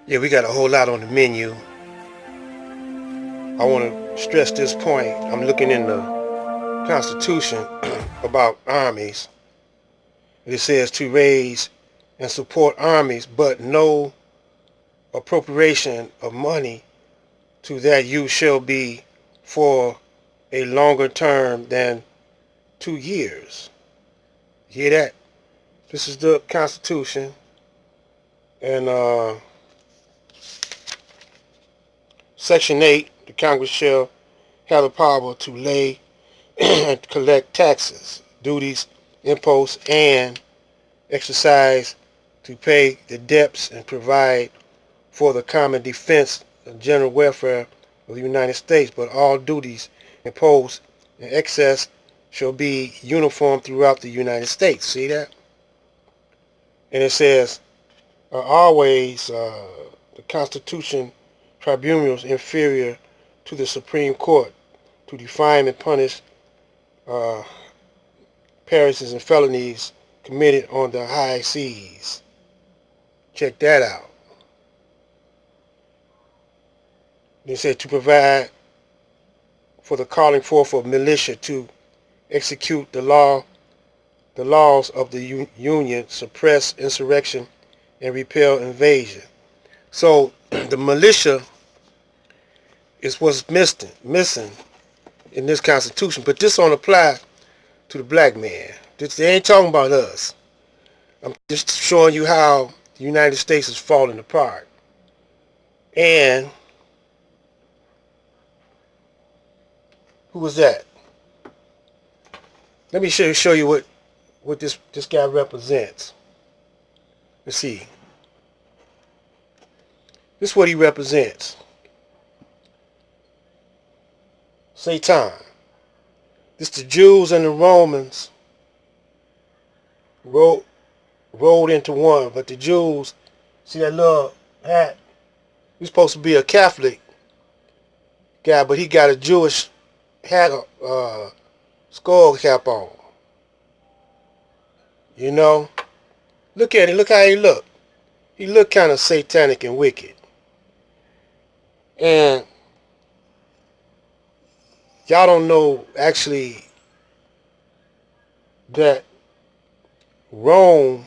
Yeah, we got a whole lot on the menu. I want to stress this point. I'm looking in the Constitution about armies. It says to raise and support armies, but no appropriation of money to that use shall be for a longer term than 2 years. You hear that? This is the Constitution, and Section 8, the Congress shall have the power to lay and collect taxes, duties, imposts, and exercise to pay the debts and provide for the common defense and general welfare of the United States, but all duties imposed in excess shall be uniform throughout the United States. See that? And it says, always the Constitution tribunals inferior to the Supreme Court to define and punish uh, parishes and felonies committed on the high seas. Check that out. They said to provide for the calling forth of militia to execute the laws of the Union, suppress insurrection, and repel invasion. So the militia is what's missing in this Constitution, but this don't apply to the black man. They ain't talking about us. I'm just showing you how the United States is falling apart. And who was that? Let me show you what this guy represents. Let's see. This is what he represents. Satan. This the Jews and the Romans rolled into one, but the Jews, see that little hat? He's supposed to be a Catholic guy, but he got a Jewish hat, skull cap on. You know? Look at him. Look how he look. He look kind of satanic and wicked. And y'all don't know actually that Rome,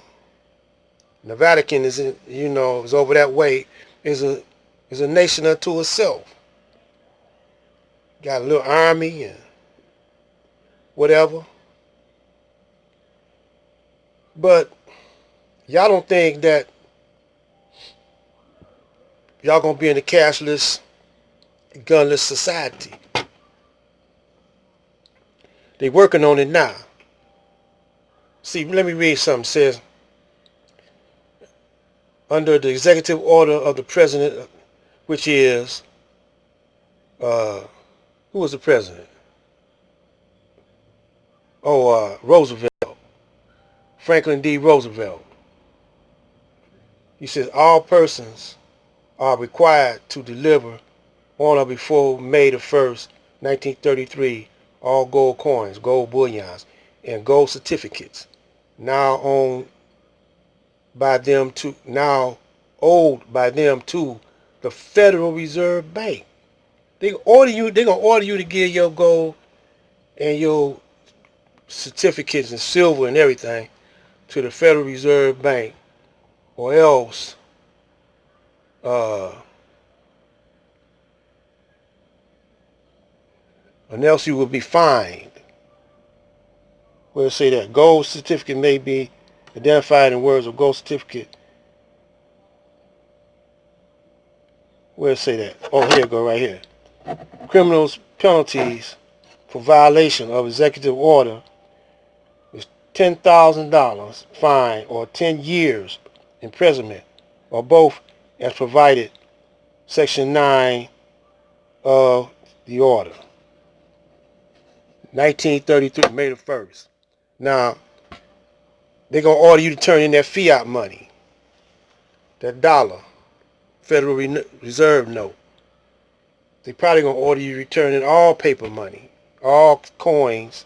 the Vatican is is over that way, is a nation unto itself. Got a little army and whatever. But y'all don't think that y'all gonna be in a cashless, gunless society. They working on it now. See, let me read something. It says, under the executive order of the president, which is, who was the president? Oh, Roosevelt. Franklin D. Roosevelt. He says, all persons are required to deliver on or before May the 1st, 1933, all gold coins, gold bullions, and gold certificates now owned by them to now owed by them to the Federal Reserve Bank. They're gonna order you to give your gold and your certificates and silver and everything to the Federal Reserve Bank, or else uh, you will be fined. Where it say that gold certificate may be identified in words of gold certificate. Where it say that? Oh, here it go right here. Criminals penalties for violation of executive order is $10,000 fine or 10 years imprisonment, or both, as provided Section 9 of the order. 1933, May the 1st. Now, they're going to order you to turn in that fiat money, that dollar, Federal Reserve note. They probably going to order you to return in all paper money, all coins,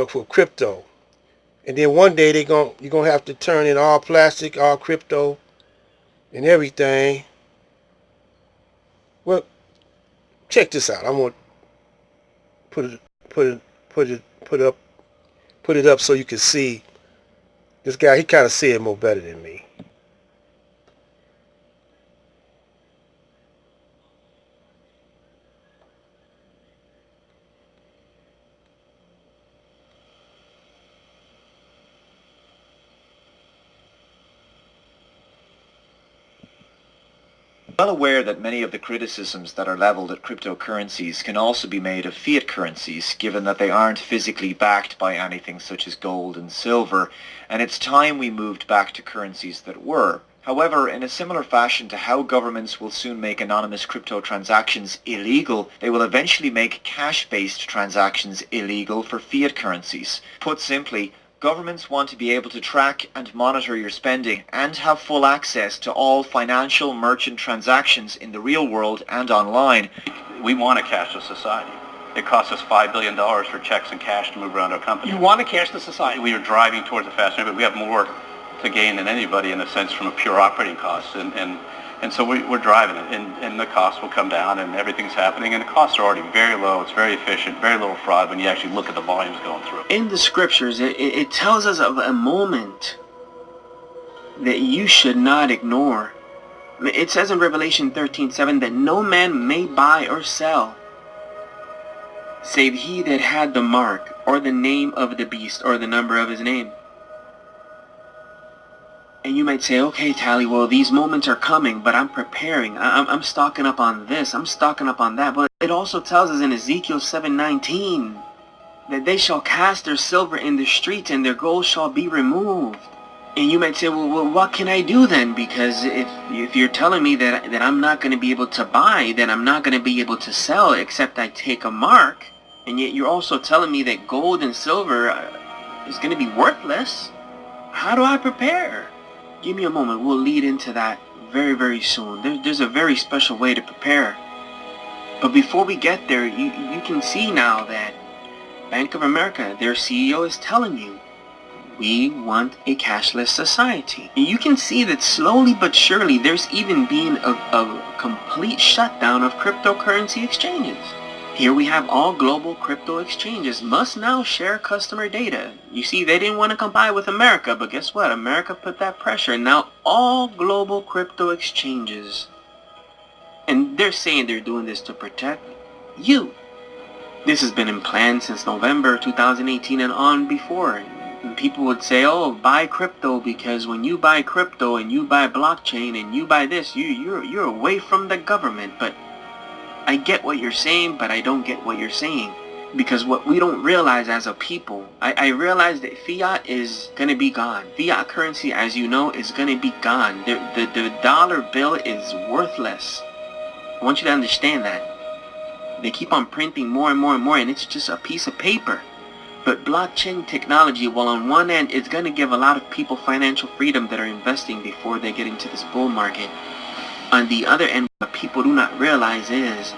for crypto. And then one day you're going to have to turn in all plastic, all crypto, and everything. Well, check this out. I'm gonna put it put it put it put it up so you can see this guy. He kind of see it more better than me. Well aware that many of the criticisms that are leveled at cryptocurrencies can also be made of fiat currencies, given that they aren't physically backed by anything such as gold and silver, and it's time we moved back to currencies that were. However, in a similar fashion to how governments will soon make anonymous crypto transactions illegal, they will eventually make cash-based transactions illegal for fiat currencies. Put simply, governments want to be able to track and monitor your spending and have full access to all financial merchant transactions in the real world and online. We want a cashless society. It costs us $5 billion for checks and cash to move around our company. You want a cashless society? We are driving towards a faster, but we have more to gain than anybody in a sense from a pure operating cost. And so we're driving it, and the costs will come down, and everything's happening, and the costs are already very low. It's very efficient, very little fraud when you actually look at the volumes going through. In the scriptures, it tells us of a moment that you should not ignore. It says in Revelation 13:7 that no man may buy or sell save he that had the mark or the name of the beast or the number of his name. And you might say, okay, Tally, well, these moments are coming, but I'm preparing. I'm stocking up on this. I'm stocking up on that. But it also tells us in Ezekiel 7:19 that they shall cast their silver in the streets and their gold shall be removed. And you might say, well, what can I do then? Because if you're telling me that I'm not going to be able to buy, then I'm not going to be able to sell except I take a mark. And yet you're also telling me that gold and silver is going to be worthless. How do I prepare? Give me a moment. We'll lead into that very, very soon. There's a very special way to prepare. But before we get there, you can see now that Bank of America, their CEO is telling you, we want a cashless society. And you can see that slowly but surely there's even been a complete shutdown of cryptocurrency exchanges. Here we have all global crypto exchanges must now share customer data. You see, they didn't want to comply with America, but guess what? America put that pressure. Now all global crypto exchanges, and they're saying they're doing this to protect you. This has been in plan since November 2018 and on before. And people would say, oh, buy crypto, because when you buy crypto and you buy blockchain and you buy this, you're away from the government. But I get what you're saying, but I don't get what you're saying. Because what we don't realize as a people, I realize that fiat is going to be gone. Fiat currency, as you know, is going to be gone. The dollar bill is worthless. I want you to understand that. They keep on printing more and more and more, and it's just a piece of paper. But blockchain technology, well, on one end, it's going to give a lot of people financial freedom that are investing before they get into this bull market. On the other end, what people do not realize is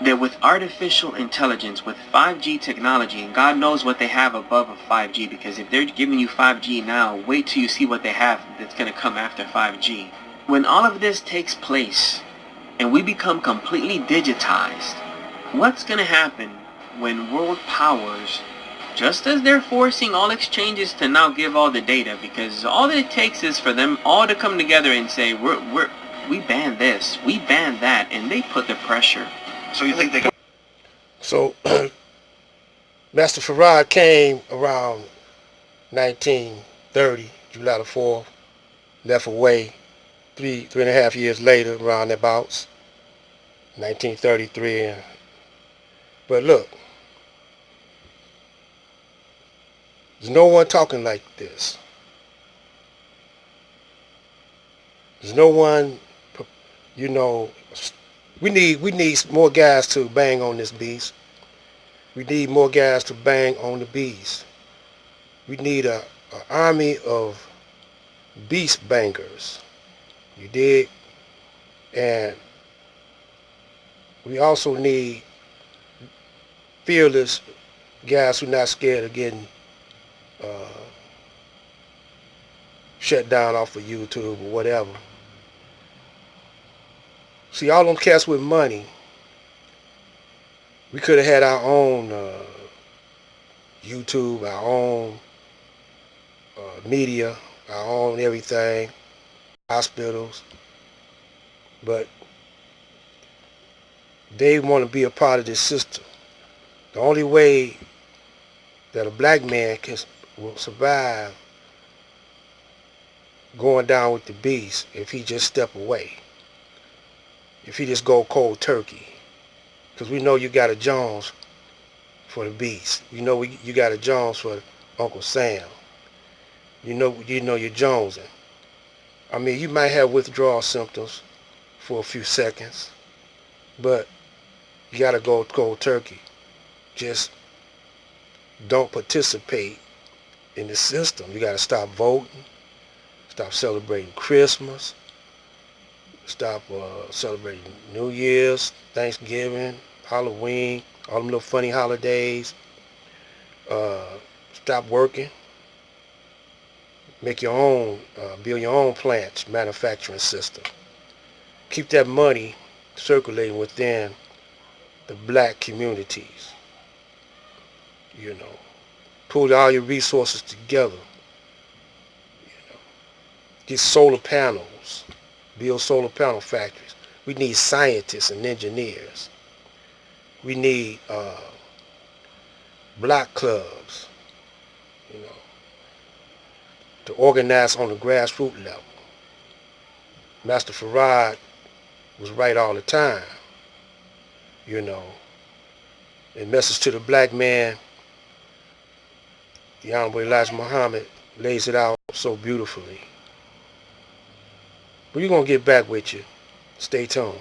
that with artificial intelligence, with 5G technology, and God knows what they have above of 5G, because if they're giving you 5G now, wait till you see what they have that's going to come after 5G. When all of this takes place, and we become completely digitized, what's going to happen when world powers, just as they're forcing all exchanges to now give all the data, because all that it takes is for them all to come together and say, we ban this, we ban that, and they put the pressure. So you think they can... So Master Farad came around 1930, July the 4th, left away three and a half years later, around abouts, 1933. But look, there's no one talking like this. There's no one, you know. We need more guys to bang on this beast. We need more guys to bang on the beast. We need an army of beast bangers. You dig? And we also need fearless guys who are not scared of getting shut down off of YouTube or whatever. See, all them cats with money, we could have had our own YouTube, our own media, our own everything, hospitals, but they want to be a part of this system. The only way that a black man will survive going down with the beast if he just step away, if he just go cold turkey, because we know you got a Jones for the beast. You know you got a Jones for Uncle Sam. You know you're jonesing. I mean, you might have withdrawal symptoms for a few seconds, but you got to go cold turkey. Just don't participate in the system. You got to stop voting, stop celebrating Christmas, stop celebrating New Year's, Thanksgiving, Halloween, all them little funny holidays. Stop working. Make your own, build your own plants, manufacturing system. Keep that money circulating within the black communities. You know, pull all your resources together. You know, get solar panels, build solar panel factories. We need scientists and engineers. We need block clubs, you know, to organize on the grassroots level. Master Farad was right all the time, you know. And message to the black man, the Honorable Elijah Muhammad lays it out so beautifully. But we're going to get back with you. Stay tuned.